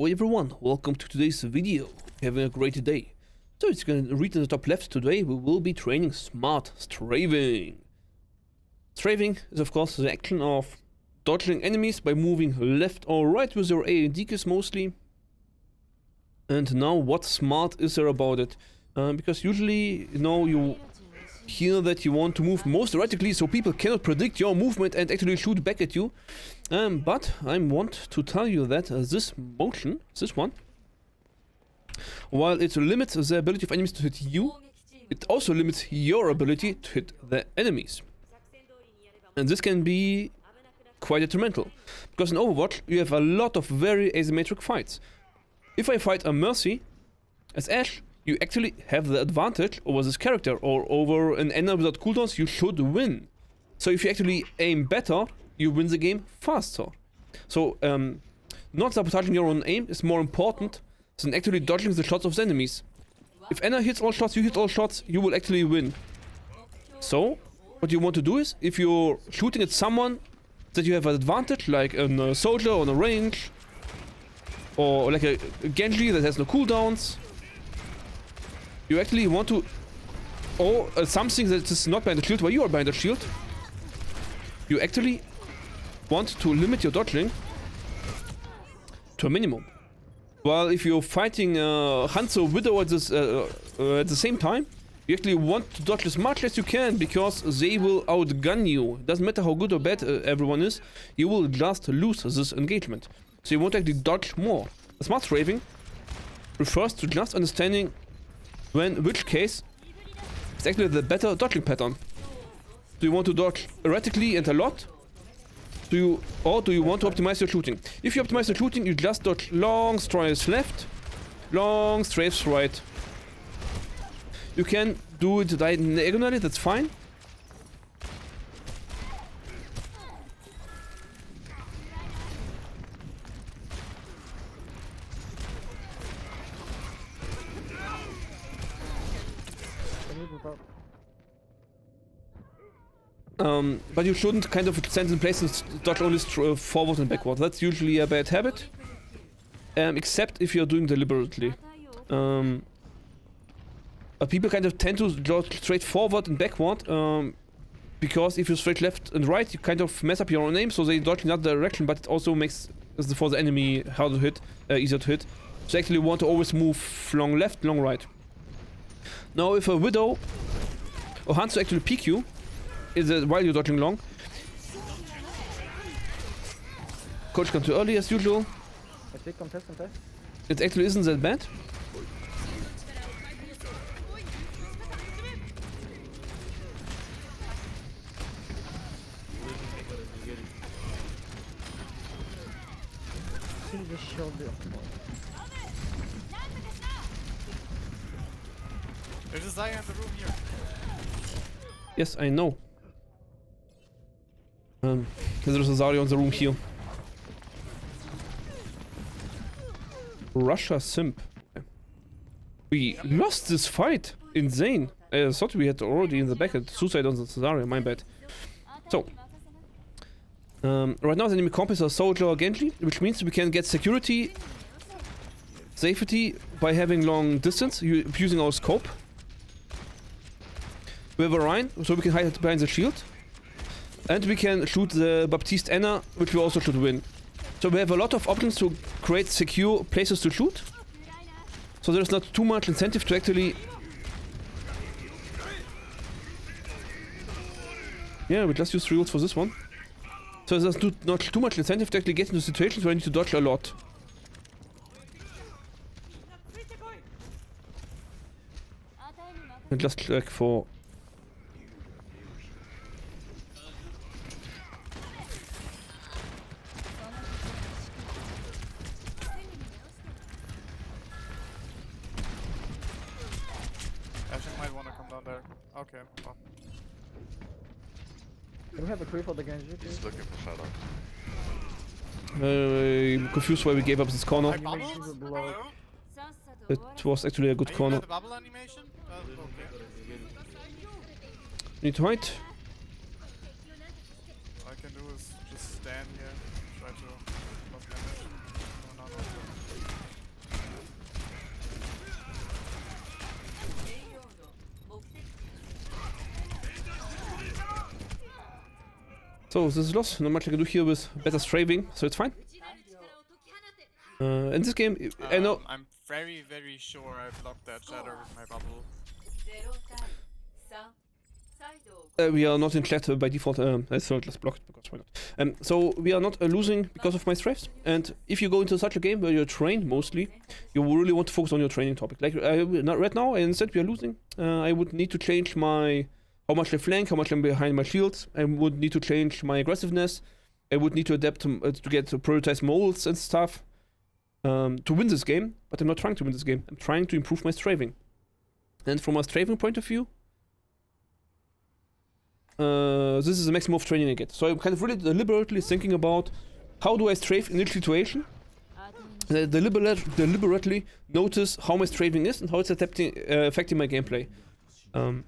Hello everyone, welcome to today's video. Having a great day. So as you can read in the top left, today we will be training smart strafing. Strafing is of course the action of dodging enemies by moving left or right with your A and D keys mostly. And now what smart is there about it? Because usually, you hear that you want to move most erratically so people cannot predict your movement and actually shoot back at you. But I want to tell you that this motion, this one, while it limits the ability of enemies to hit you, it also limits your ability to hit the enemies. And this can be quite detrimental, because in Overwatch you have a lot of very asymmetric fights. If I fight a Mercy as Ashe, you actually have the advantage over this character, or over an enemy without cooldowns. You should win. So if you actually aim better, you win the game faster. So not sabotaging your own aim is more important than actually dodging the shots of the enemies. If Anna hits all shots, you hit all shots, you will actually win. So what you want to do is, if you're shooting at someone that you have an advantage, like a soldier on a range, or like a Genji that has no cooldowns, you actually want to, or something that is not behind the shield, where you are behind the shield, you actually want to limit your dodging to a minimum. While if you're fighting Hanzo Widow at the same time, you actually want to dodge as much as you can, because they will outgun you. It doesn't matter how good or bad everyone is, you will just lose this engagement. So you want to actually dodge more. The smart strafing refers to just understanding which case is actually the better dodging pattern. Do you want to dodge erratically and a lot? Or do you want to optimize your shooting? If you optimize your shooting, you just dodge long strafes left, long strafes right. You can do it diagonally, that's fine. But you shouldn't kind of stand in place and dodge only forward and backward. That's usually a bad habit. Except if you're doing deliberately. People kind of tend to dodge straight forward and backward, because if you straight left and right, you kind of mess up your own aim, so they dodge in that direction, but it also makes for the enemy harder to hit, easier to hit. So you actually want to always move long left, long right. Now if a Widow or Hanzo actually peek you, while you're dodging long, coach comes too early as usual. It actually isn't that bad. There's a Zaya in the room here. Yes, I know. There's a Zarya in the room here. Russia simp. We lost this fight. Insane. I thought we had already in the back at suicide on the Zarya, my bad. So. Right now the enemy comp is a soldier or Genji, which means we can get safety by having long distance, using our scope. We have a Rhine, so we can hide behind the shield. And we can shoot the Baptiste Anna, which we also should win. So we have a lot of options to create secure places to shoot. So there's not too much incentive to actually... Yeah, we just use reels for this one. So there's not too much incentive to actually get into situations where I need to dodge a lot. And just check for... Ashe might want to come down there. Okay, well. Can we have a creep for the Genji, please? He's looking for shadow. I'm confused why we gave up this corner. It was actually a good corner. The bubble animation? Okay. Need to hide. All I can do is just stand here, try to block damage. No. So this is lost. Not much I can do here with better strafing, so it's fine. In this game, I know I'm very, very sure I blocked that shatter with my bubble. we are not in chat by default. So let's block it because why not? So we are not losing because of my strafes. And if you go into such a game where you're trained mostly, you really want to focus on your training topic. Like not right now, instead we are losing. I would need to change my how much I flank, how much I'm behind my shields. I would need to change my aggressiveness. I would need to adapt to get to prioritize molds and stuff to win this game. But I'm not trying to win this game. I'm trying to improve my strafing. And from a strafing point of view, this is the maximum of training I get. So I'm kind of really deliberately thinking about how do I strafe in each situation. Deliberately notice how my strafing is and how it's affecting my gameplay. And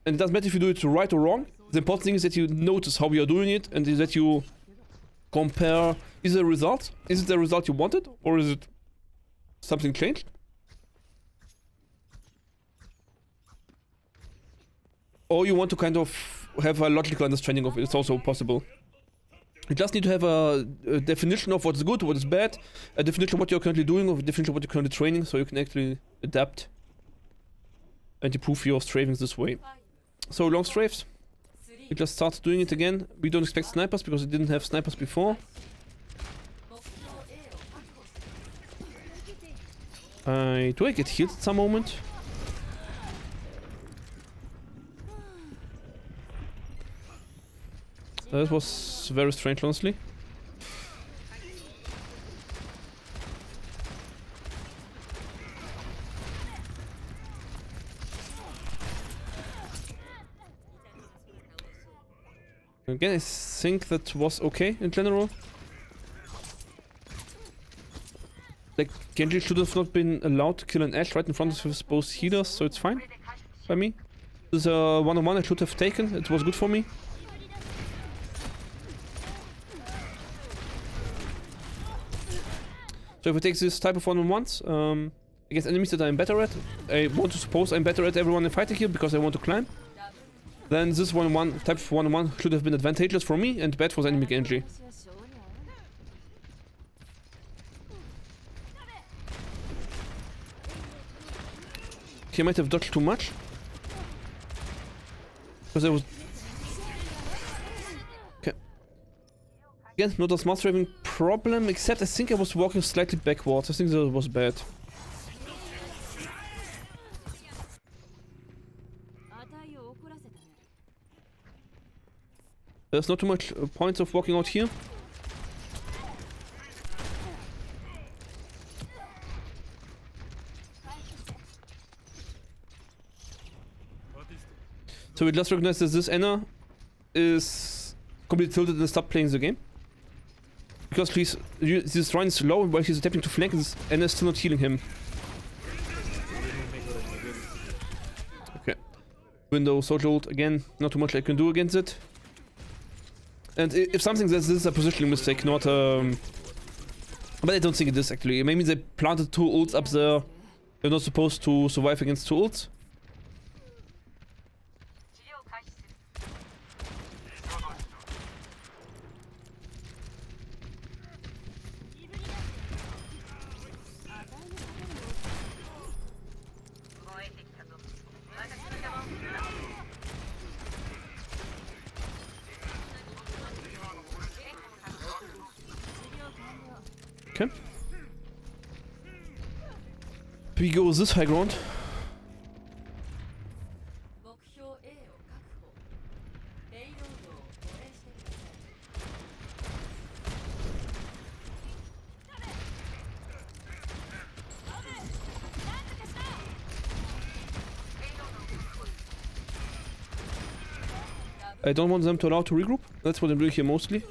it doesn't matter if you do it right or wrong. The important thing is that you notice how you are doing it and that you compare, is it the result? Is it the result you wanted? Or is it something changed? Or you want to kind of have a logical understanding of it. It's also possible. You just need to have a definition of what's good, what is bad, a definition of what you're currently doing, or a definition of what you're currently training, so you can actually adapt and improve your strafings this way. So long strafes. We just start doing it again. We don't expect snipers because we didn't have snipers before. Do I get healed at some moment? That was very strange, honestly. Again, I think that was okay in general. Like, Genji should have not been allowed to kill an Ashe right in front of his both healers, so it's fine by me. This is a one-on-one I should have taken, it was good for me. So if I take this type of one-on-ones, against enemies that I'm better at, I want to suppose I'm better at everyone in fighting here because I want to climb. Then this one-on-one, type of one-on-one should have been advantageous for me and bad for the enemy Genji. He might have dodged too much. Because I was... Okay. Again, not a smart strafing problem, except I think I was walking slightly backwards. I think that was bad. There's not too much points of walking out here. So we just recognize that this Anna is completely tilted and stopped playing the game. Because this Ryan is low while he's attempting to flank, this Anna is still not healing him. Okay. Window, social ult, again, not too much I can do against it. And if something says this is a positioning mistake, not but I don't think it is actually. Maybe they planted two ults up there. They're not supposed to survive against two ults. Okay. We go this high ground. I don't want them to allow to regroup. That's what I'm doing here mostly.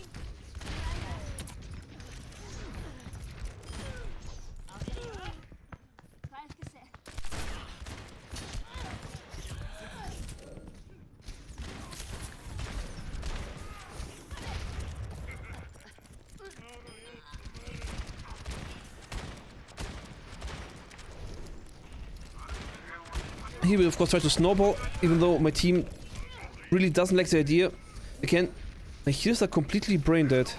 He will of course try to snowball, even though my team really doesn't like the idea. Again, My heals are completely brain dead.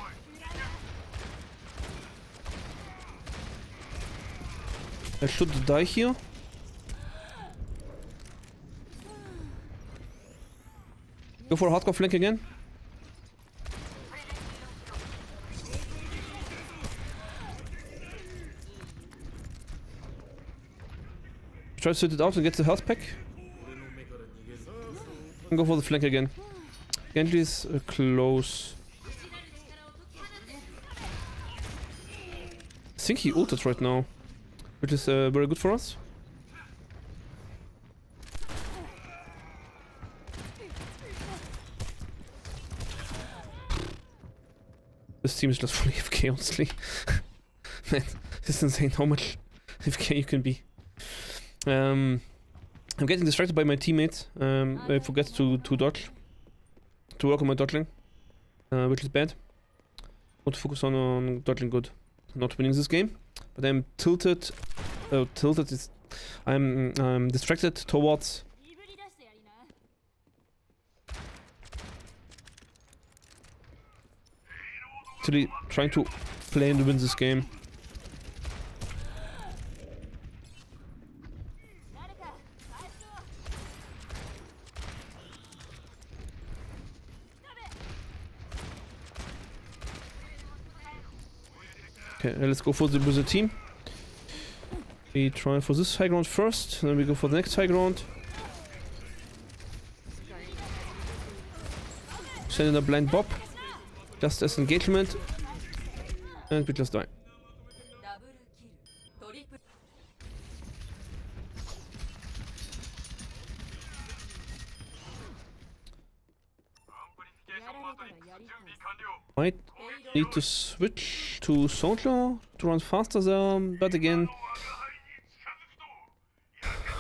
I should die here. Go for a hardcore flank again. Try to sit it out and get the health pack. And go for the flank again. Genji is close. I think he ulted right now, which is very good for us. This team is just fully AFK, honestly. Man, it's insane how much AFK you can be. I'm getting distracted by my teammates. I forget to dodge. To work on my dodging. Which is bad. Want to focus on dodging good. Not winning this game. But I'm tilted. Tilted is... I'm distracted towards... Actually trying to play and win this game. Okay, let's go for with the team. We try for this high ground first, then we go for the next high ground. Send in a blind bob. Just as engagement. And we just die. Might need to switch to soldier to run faster there, but again,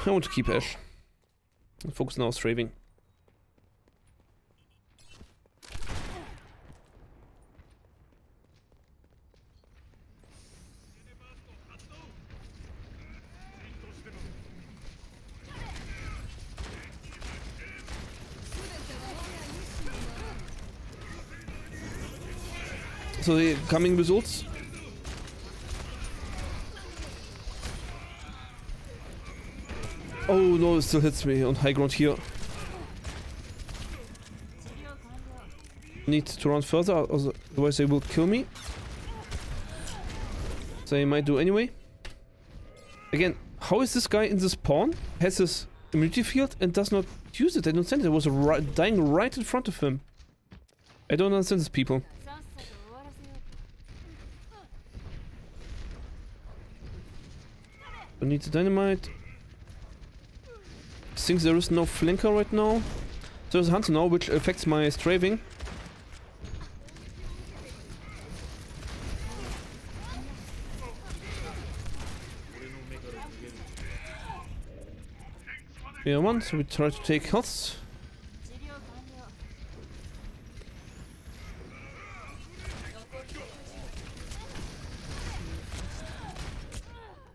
I want to keep Ashe. And focus now on strafing. So the coming results. Oh no, it still hits me on high ground here. Need to run further, otherwise they will kill me. They might do anyway. Again, how is this guy in the spawn? Has this immunity field and does not use it? I don't understand. There was a dying right in front of him. I don't understand these people. I need the dynamite. Since there is no flanker right now. There's a hunter now, which affects my strafing. Yeah, one, so we try to take health.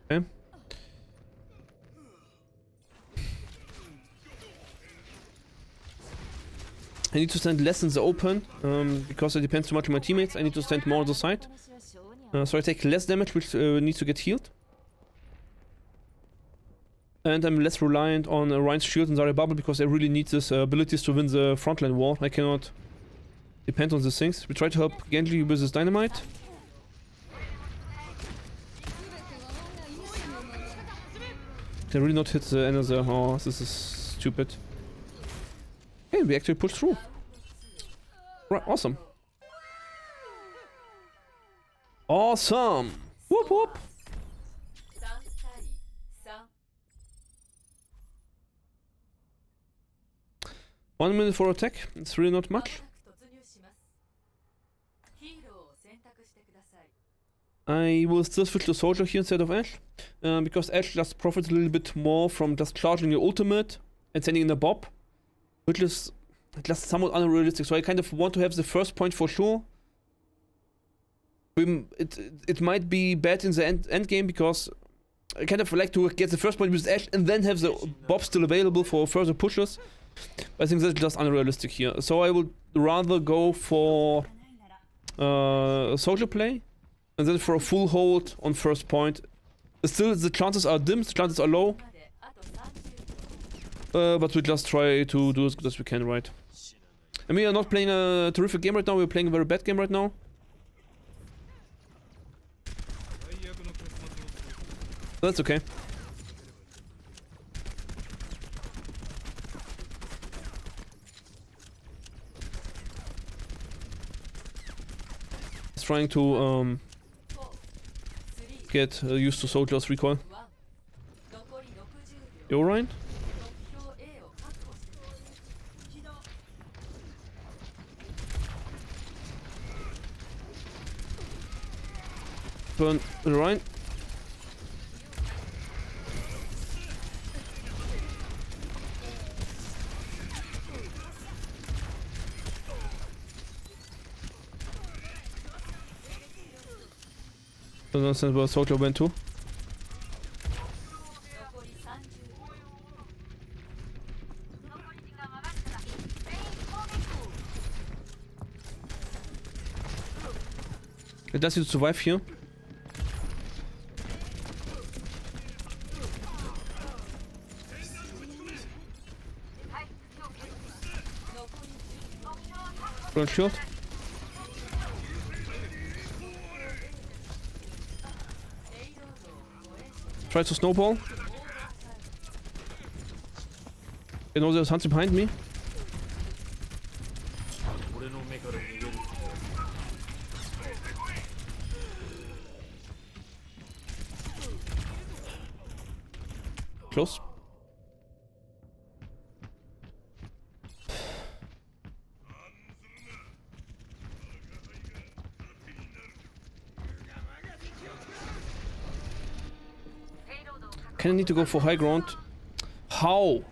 Okay. I need to stand less in the open, because it depends too much on my teammates. I need to stand more on the side. So I take less damage, which needs to get healed. And I'm less reliant on Ryan's shield and Zarya bubble, because I really need these abilities to win the frontline war. I cannot depend on these things. We try to help Genji with his dynamite. Can really not hit the another. Oh, this is stupid. Hey, we actually pushed through. Right, awesome. Awesome! Whoop whoop! One minute for attack. It's really not much. I will still switch to soldier here instead of Ashe. Because Ashe just profits a little bit more from just charging your ultimate and sending in a bob. Which is just somewhat unrealistic. So I kind of want to have the first point for sure. It might be bad in the end game, because I kind of like to get the first point with Ashe and then have the bob still available for further pushes. I think that's just unrealistic here. So I would rather go for soldier play, and then for a full hold on first point. Still, the chances are dim, the chances are low. But we just try to do as good as we can, right? And we are not playing a terrific game right now, we're playing a very bad game right now. That's okay. It's trying to get used to Soldier's recoil. You alright? Burn the Rhine. Don't understand where Soldier went to. It does you survive here. Front shield. Try to snowball. You know there's hunting behind me. Close. Kind of need to go for high ground. How?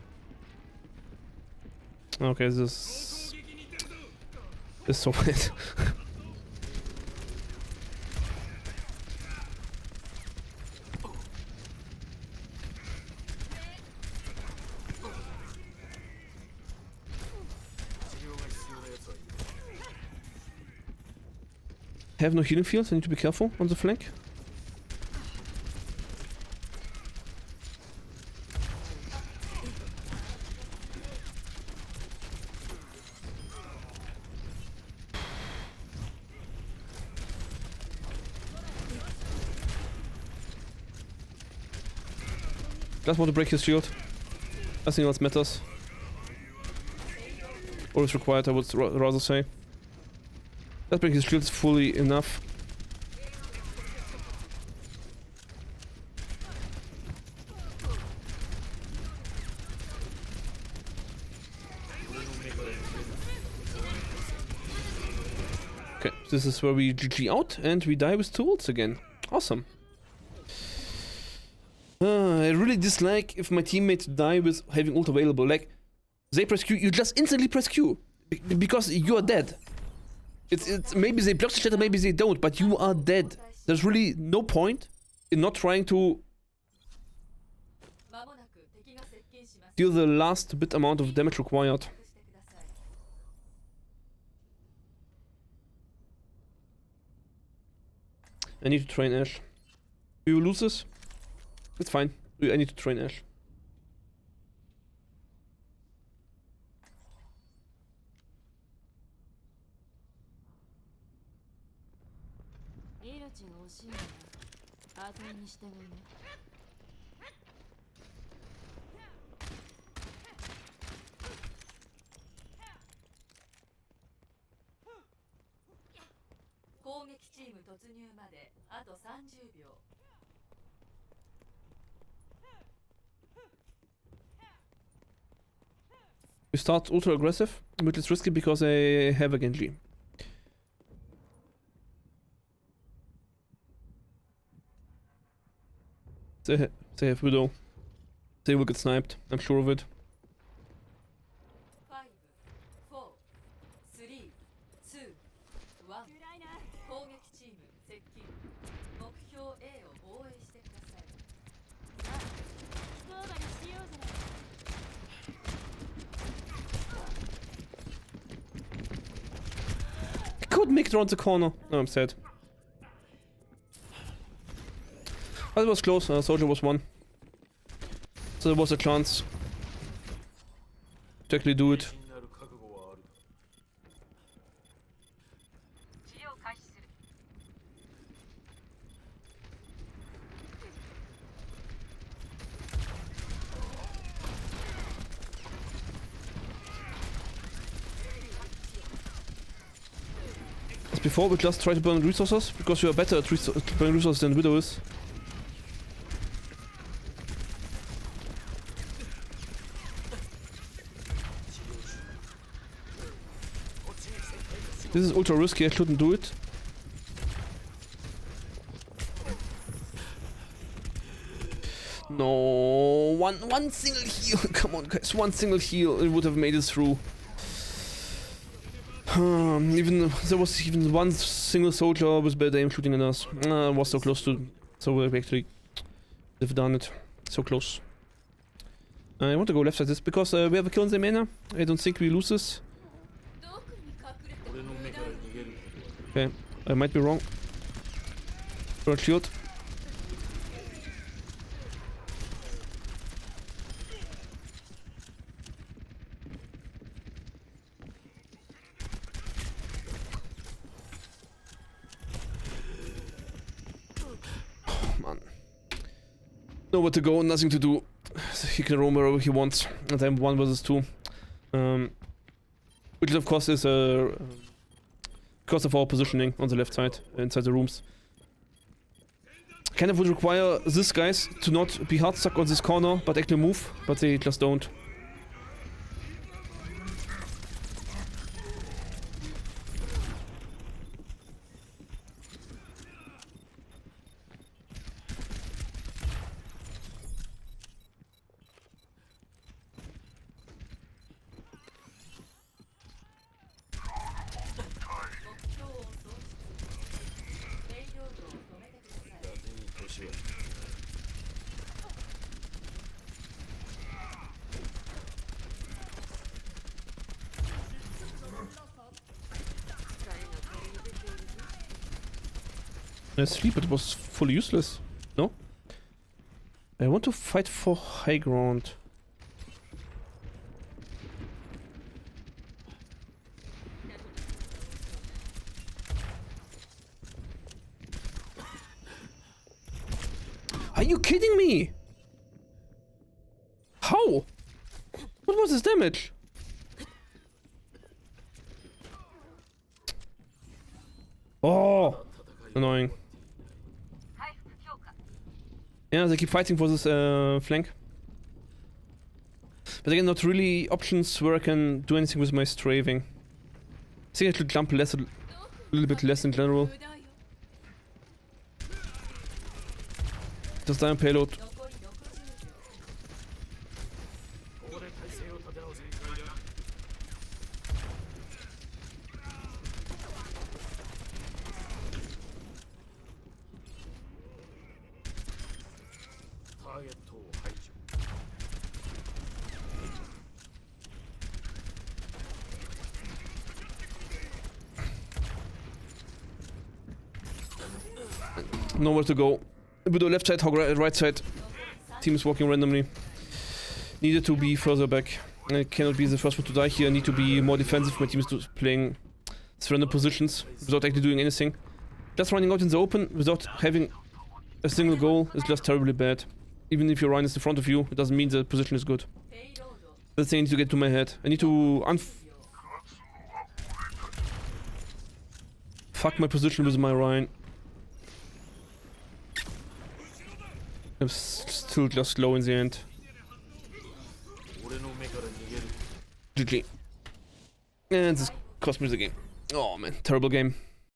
Okay, this is so bad. Have no healing fields, I need to be careful on the flank. Just want to break his shield. Nothing else matters. Or is required, I would rather say. Just break his shield is fully enough. Okay, this is where we GG out and we die with 2 ults again. Awesome. I really dislike if my teammates die with having ult available. Like, they press Q, you just instantly press Q. Because you are dead. It's maybe they block the shatter, maybe they don't, but you are dead. There's really no point in not trying to deal the last bit amount of damage required. I need to train Ashe. We will lose this. It's fine. I need to train Ashe. We start ultra aggressive, but it's risky because I have a Genji. They have Widow. They will get sniped, I'm sure of it. 5, 4, 3, 2, 1. 攻撃チーム接近。目標 A を防衛してください。さあ、一上がりしようじゃない。could make it around the corner. Oh, I'm sad. But it was close. Soldier was one. So there was a chance to actually do it. As before, we just try to burn resources because we are better at burning resources than Widow is. This is ultra risky, I shouldn't do it. No, one single heal. Come on, guys, one single heal. It would have made it through. Even there was even one single soldier with bad aim shooting at us. Was so close to, so we actually have done it. So close. I want to go left side this because we have a kill in the mana. I don't think we lose this. Okay, I might be wrong. Bird shield. Oh man. Nowhere to go, nothing to do. He can roam wherever he wants. And I'm 1 versus 2. Which of course is because of our positioning on the left side, inside the rooms. Kind of would require these guys to not be hard stuck on this corner, but actually move, but they just don't. Sleep, it was fully useless. No? I want to fight for high ground. Are you kidding me? How? What was his damage? Oh, annoying. Yeah, they keep fighting for this flank. But again, not really options where I can do anything with my strafing. I think I should jump less, a little bit less in general. Just die on payload. Nowhere to go. Widow left side, Hog right side. Team is walking randomly. Needed to be further back. I cannot be the first one to die here. I need to be more defensive. My team is playing random positions without actually doing anything. Just running out in the open without having a single goal is just terribly bad. Even if your Rhine is in front of you, it doesn't mean the position is good. That's the thing I need to get to my head. I need to fuck my position with my Rhine. I'm still just low in the end. GG. And this cost me the game. Oh man, terrible game.